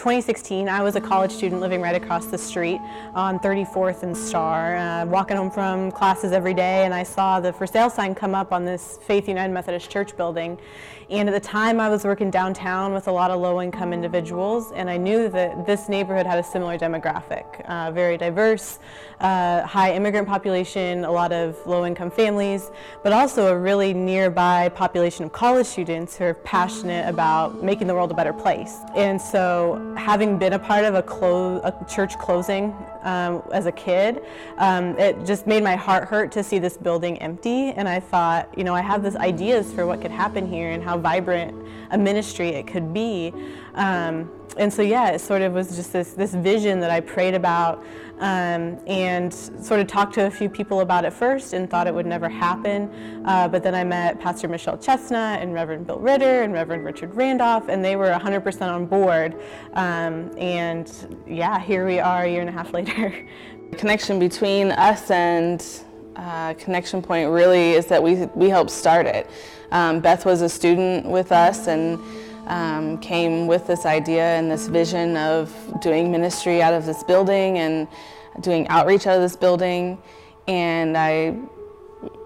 2016, I was a college student living right across the street on 34th and Star, walking home from classes every day, and I saw the for sale sign come up on this Faith United Methodist Church building. And at the time I was working downtown with a lot of low-income individuals, and I knew that this neighborhood had a similar demographic, very diverse, high immigrant population, a lot of low-income families, but also a really nearby population of college students who are passionate about making the world a better place. And so having been a part of a church closing as a kid, it just made my heart hurt to see this building empty, and I thought, you know, I have these ideas for what could happen here and how vibrant a ministry it could be. And so yeah, it sort of was just this vision that I prayed about and sort of talked to a few people about it first and thought it would never happen. But then I met Pastor Michelle Chestnut and Reverend Bill Ritter and Reverend Richard Randolph, and they were 100% on board. And yeah, here we are a year and a half later. The connection between us and Connection Point really is that we helped start it. Beth was a student with us and came with this idea and this vision of doing ministry out of this building and doing outreach out of this building. And I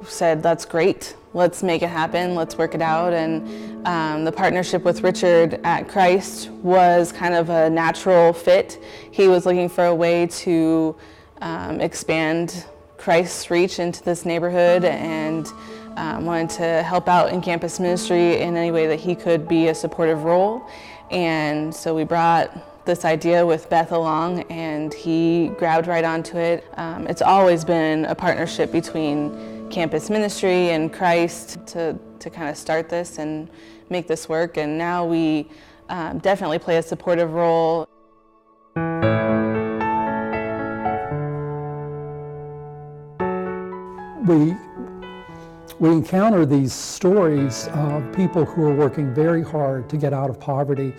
said, that's great. Let's make it happen. Let's work it out. And the partnership with Richard at Christ was kind of a natural fit. He was looking for a way to expand Christ's reach into this neighborhood and wanted to help out in campus ministry in any way that he could be a supportive role. And so we brought this idea with Beth along, and he grabbed right onto it. It's always been a partnership between campus ministry and Christ to kind of start this and make this work, and now we definitely play a supportive role. We encounter these stories of people who are working very hard to get out of poverty.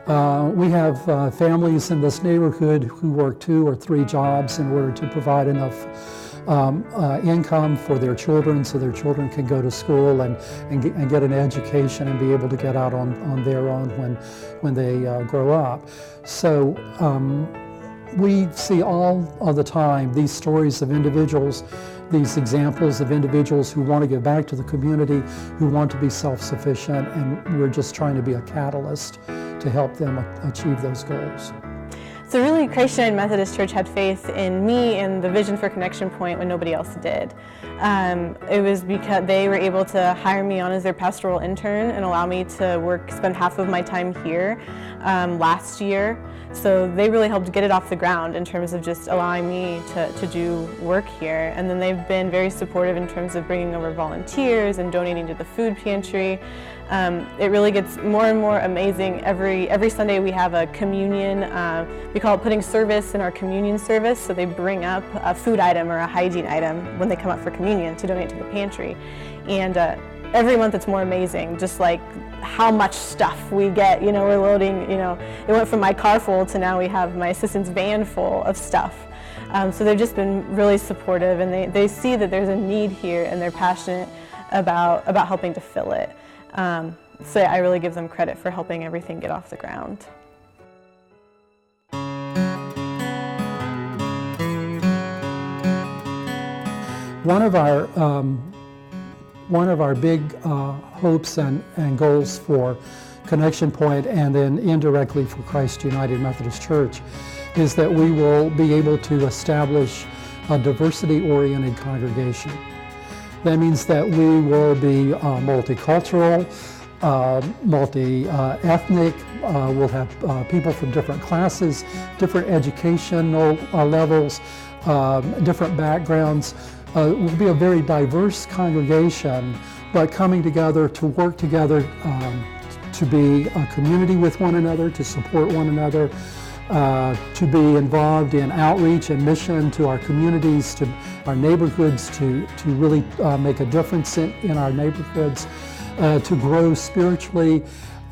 We have families in this neighborhood who work 2 or 3 jobs in order to provide enough income for their children so their children can go to school and get an education and be able to get out on their own when they grow up. So we see all of the time these stories of individuals, these examples of individuals who want to give back to the community, who want to be self-sufficient, and we're just trying to be a catalyst to help them achieve those goals. So really, ConnectioN Methodist Church had faith in me and the vision for Connection Point when nobody else did. It was because they were able to hire me on as their pastoral intern and allow me to spend half of my time here last year. So they really helped get it off the ground in terms of just allowing me to do work here. And then they've been very supportive in terms of bringing over volunteers and donating to the food pantry. It really gets more and more amazing. Every Sunday we have a communion, we call it putting service in our communion service. So they bring up a food item or a hygiene item when they come up for communion to donate to the pantry. And every month it's more amazing, just like how much stuff we get. You know, we're loading, you know, it went from my car full to now we have my assistant's van full of stuff. So they've just been really supportive, and they see that there's a need here and they're passionate about helping to fill it. So I really give them credit for helping everything get off the ground. One of our big hopes and goals for Connection Point, and then indirectly for Christ United Methodist Church, is that we will be able to establish a diversity-oriented congregation. That means that we will be multicultural, multi-ethnic. We'll have people from different classes, different educational levels, different backgrounds. We'll be a very diverse congregation, but coming together to work together to be a community with one another, to support one another, to be involved in outreach and mission to our communities, to our neighborhoods, to really make a difference in our neighborhoods, to grow spiritually,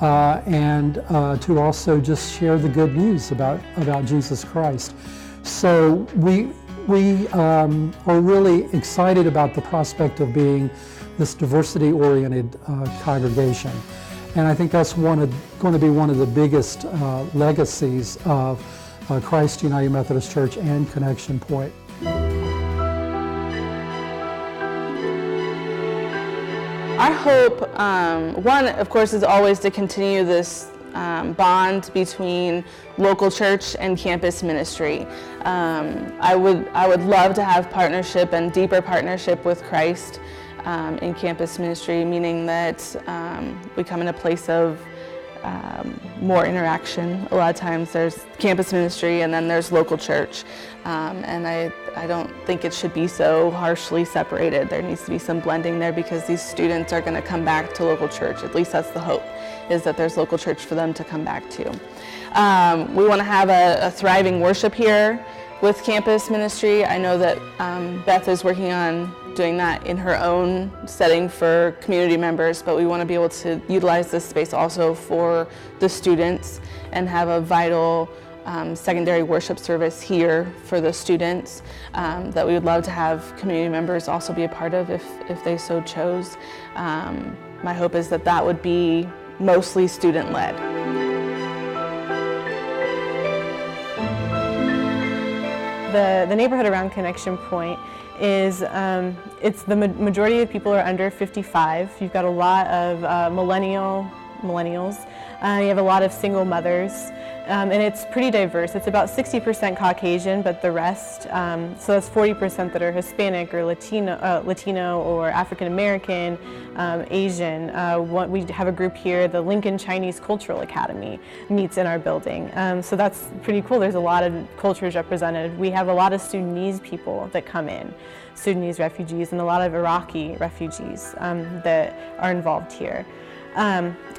and to also just share the good news about Jesus Christ. So we are really excited about the prospect of being this diversity-oriented congregation. And I think that's going to be one of the biggest legacies of Christ United Methodist Church and Connection Point. Our hope, one, of course, is always to continue this bond between local church and campus ministry. I would love to have partnership and deeper partnership with Christ in campus ministry, meaning that we come in a place of more interaction. A lot of times there's campus ministry and then there's local church. And I don't think it should be so harshly separated. There needs to be some blending there because these students are going to come back to local church. At least that's the hope, is that there's local church for them to come back to. We want to have a thriving worship here with campus ministry. I know that Beth is working on doing that in her own setting for community members, but we want to be able to utilize this space also for the students and have a vital secondary worship service here for the students that we would love to have community members also be a part of if they so chose. My hope is that that would be mostly student-led. The neighborhood around Connection Point is, it's the majority of people are under 55. You've got a lot of millennials. You have a lot of single mothers, and it's pretty diverse. It's about 60% Caucasian, but the rest, so that's 40% that are Hispanic or Latino or African American, Asian. We have a group here, the Lincoln Chinese Cultural Academy meets in our building. So that's pretty cool. There's a lot of cultures represented. We have a lot of Sudanese people that come in, Sudanese refugees, and a lot of Iraqi refugees that are involved here.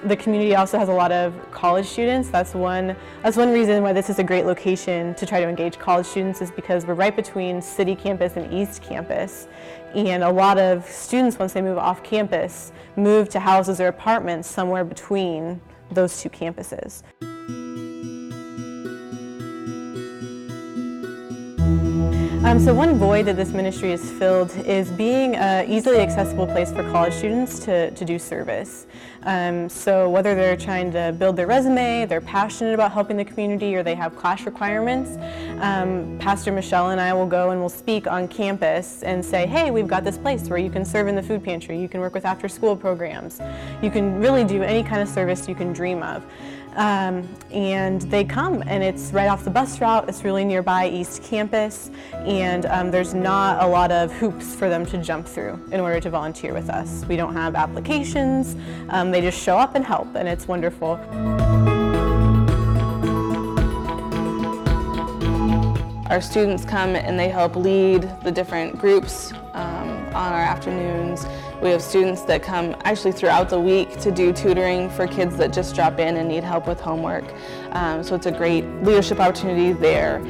The community also has a lot of college students. That's one reason why this is a great location to try to engage college students, is because we're right between City Campus and East Campus. And a lot of students, once they move off campus, move to houses or apartments somewhere between those two campuses. So one void that this ministry has filled is being an easily accessible place for college students to do service. So whether they're trying to build their resume, they're passionate about helping the community, or they have class requirements, Pastor Michelle and I will go and we'll speak on campus and say, hey, we've got this place where you can serve in the food pantry, you can work with after-school programs, you can really do any kind of service you can dream of. And they come, and it's right off the bus route. It's really nearby East Campus, and there's not a lot of hoops for them to jump through in order to volunteer with us. We don't have applications. They just show up and help, and it's wonderful. Our students come and they help lead the different groups on our afternoons. We have students that come actually throughout the week to do tutoring for kids that just drop in and need help with homework. So it's a great leadership opportunity there.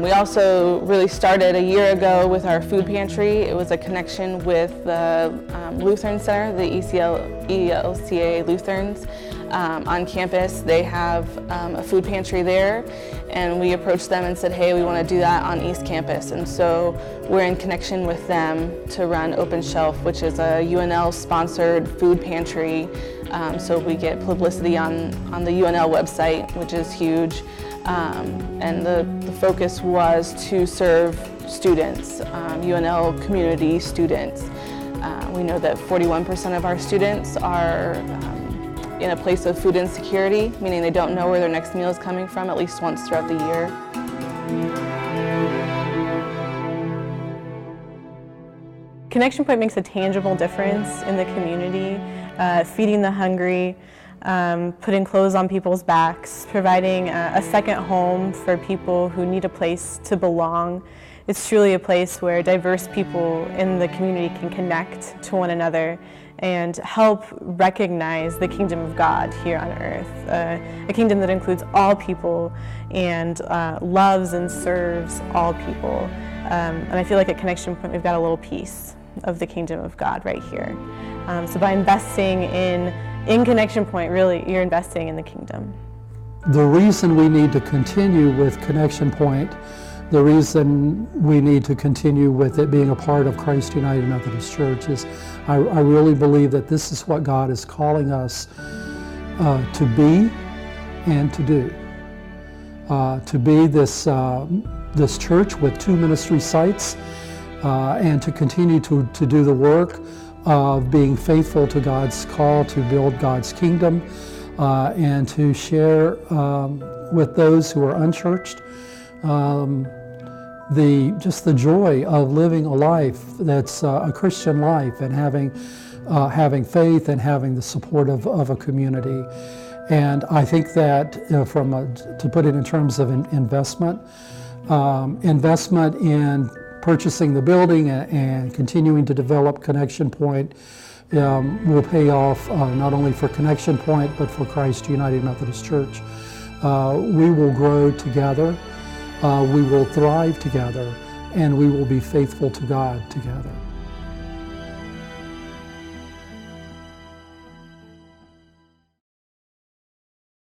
We also really started a year ago with our food pantry. It was a connection with the Lutheran Center, the ELCA Lutherans on campus. They have a food pantry there, and we approached them and said, hey, we want to do that on East Campus. And so we're in connection with them to run Open Shelf, which is a UNL-sponsored food pantry. So we get publicity on the UNL website, which is huge. And the focus was to serve students, UNL community students. We know that 41% of our students are in a place of food insecurity, meaning they don't know where their next meal is coming from at least once throughout the year. Connection Point makes a tangible difference in the community, feeding the hungry, putting clothes on people's backs, providing a second home for people who need a place to belong. It's truly a place where diverse people in the community can connect to one another and help recognize the kingdom of God here on earth, a kingdom that includes all people and loves and serves all people. And I feel like at Connection Point we've got a little piece of the kingdom of God right here. So by investing in Connection Point, really you're investing in the kingdom. The reason we need to continue with Connection Point, the reason we need to continue with it being a part of Christ United Methodist Church is I really believe that this is what God is calling us to be and to do. To be this church with 2 ministry sites, and to continue to do the work of being faithful to God's call to build God's kingdom, and to share with those who are unchurched just the joy of living a life that's a Christian life, and having faith and having the support of a community. And I think that to put it in terms of investment in purchasing the building and continuing to develop Connection Point will pay off not only for Connection Point but for Christ United Methodist Church. We will grow together, we will thrive together, and we will be faithful to God together.